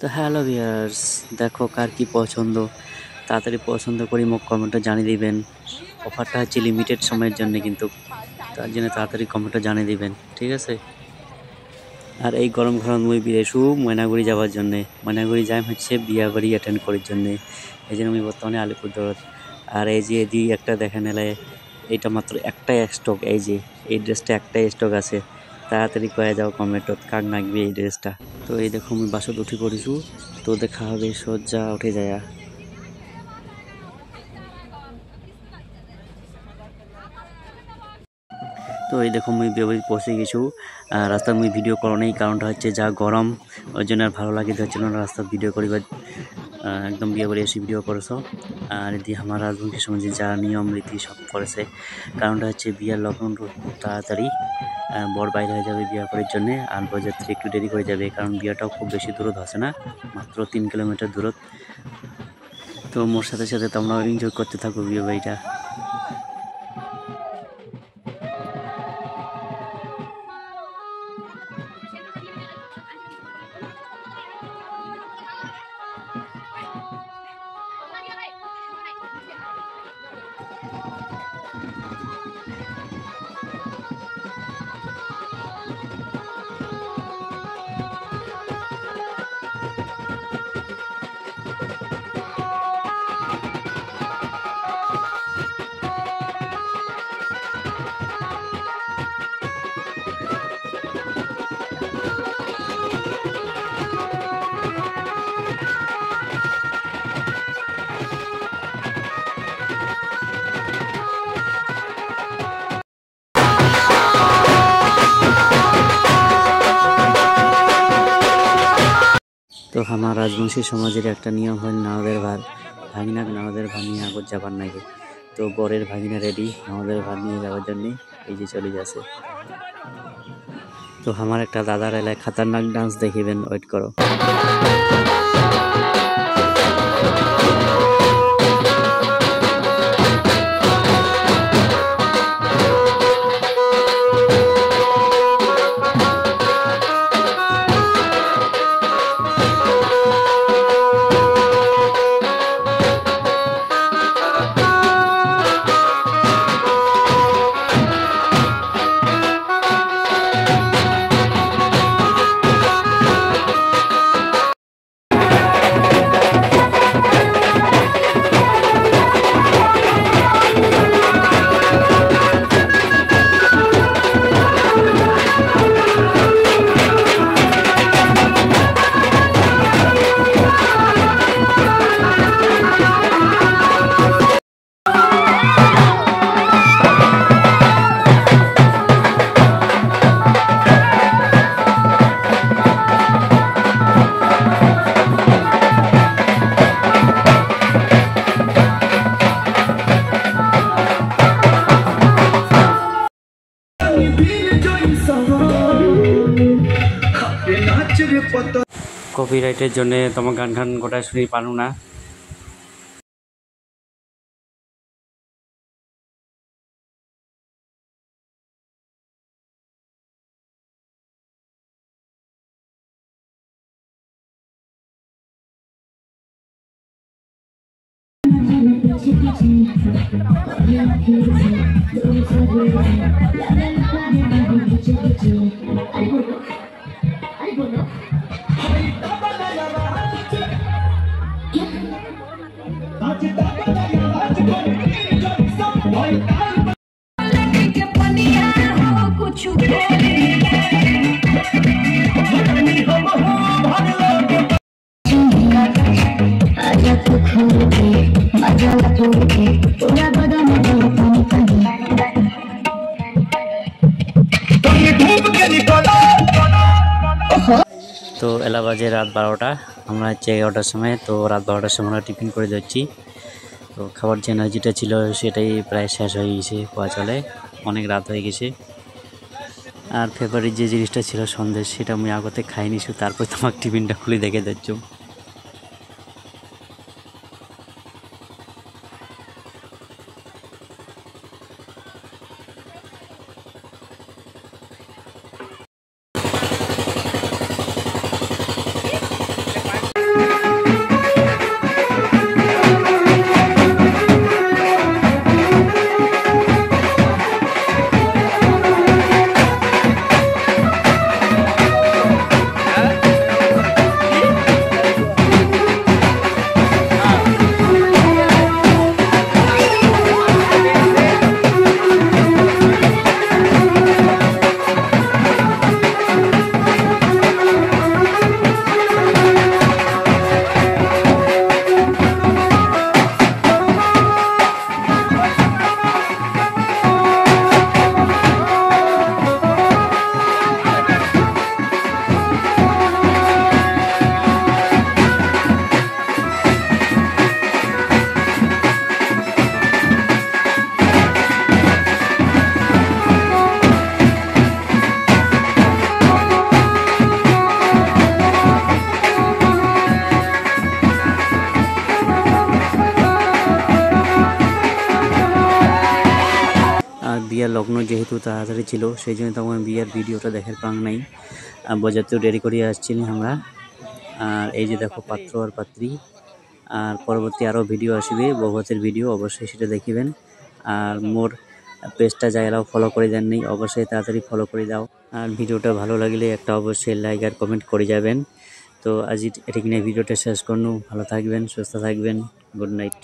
তো hello viewers, দেখো কার কি পছন্দ, তাড়াতাড়ি পছন্দ করি মোক কমেন্টে জানিয়ে দিবেন। অফারটা হচ্ছে লিমিটেড সময়ের জন্য, কিন্তু তার জন্য তাড়াতাড়ি কমেন্টে জানিয়ে দিবেন, ঠিক আছে? আর এই গরম ঘরত মুই বিদেশু ময়নাগুড়ি যাওয়ার জন্যে, ময়নাগুড়ি যাই হচ্ছে বিয়া বাড়ি অ্যাটেন্ড করার জন্যে। এই জন্য আমি বর্তমানে আলিপুরদুয়ারত। আর এই যে এদি একটা দেখেন এলে, এইটা মাত্র একটাই স্টক, এই যে এই ড্রেসটা একটাই স্টক আছে। তাড়াতাড়ি কয়ে যাও কমেন্টত কাক নাগবে এই ড্রেসটা। তো এই দেখো আমি বাসত উঠি পড়িছু, তো দেখা হবে সজ্জা উঠে যায়। তো এই দেখো মুই বিয়ে বাড়ি পৌঁছে গেছু। রাস্তার মুই ভিডিও করো নেই, কারণটা হচ্ছে যা গরম, ওই জন্য আর ভালো লাগিতে হচ্ছিল না রাস্তা ভিডিও করিবার। একদম বিয়ে বাড়ি এসে ভিডিও করেছ। আর এদি আমার রাজবংশী সমাজে যা নিয়ম রীতি সব করেছে, কারণটা হচ্ছে বিয়ার লগ্ন খুব তাড়াতাড়ি বর বাইরে হয়ে যাবে বিয়া করার জন্যে, আর বরযাত্রী একটু দেরি করে যাবে, কারণ বিয়াটাও খুব বেশি দূরত হচ্ছে না, মাত্র 3 কিলোমিটার দূরত। তো মোর সাথে সাথে তোমরা এনজয় করতে থাকো বিয়ে বাড়িটা। তো আমার রাজবংশী সমাজের একটা নিয়ম হয় নাওদের ভার, ভাগিনাক নাওদের ভার নিয়ে আগত যাবার নাকি। তো বরের ভাগিনা রেডি নাওদের ভার নিয়ে যাওয়ার জন্যে, এই যে চলে যাচ্ছে। তো আমার একটা দাদার এলাকায় খাতারনাক ডান্স দেখিবেন, ওয়েট করো। কপিরাইটের জন্য তোমার গান গান গোটা শুনি পারু না। তো এলা বাজে রাত 12টা, আমরা হচ্ছে 11টার সময়, তো রাত 12টার সময় আমরা টিফিন করে যাচ্ছি। তো খাবার যে এনার্জিটা ছিল সেটাই প্রায় শেষ হয়ে গেছে, খাওয়া চলে, অনেক রাত হয়ে গেছে। আর ফেভারিট যে জিনিসটা ছিল সন্দেশ, সেটা আমি আগতে খাই নিছি, তারপর তোমাকে টিফিনটা খুলে দেখে যাচ্ছ। লগ্ন যেহেতু তাড়াতাড়ি ছিল সেই জন্য তখন বিয়ের ভিডিওটা দেখার পাং নাই। বরযাত্রীও দেরি করিয়া আসছিলাম আমরা। আর এই যে দেখো পাত্র আর পাত্রী। আর পরবর্তী আরও ভিডিও আসবে বৌভাতের ভিডিও, অবশ্যই সেটা দেখিবেন। আর মোর পেজটা যাইরাও ফলো করে দেন নাই অবশ্যই তাড়াতাড়ি ফলো করে দাও। আর ভিডিওটা ভালো লাগলে একটা অবশ্যই লাইক আর কমেন্ট করে যাবেন। তো আজ এটা কিনে ভিডিওটা শেষ করনু। ভালো থাকবেন, সুস্থ থাকবেন। Good night.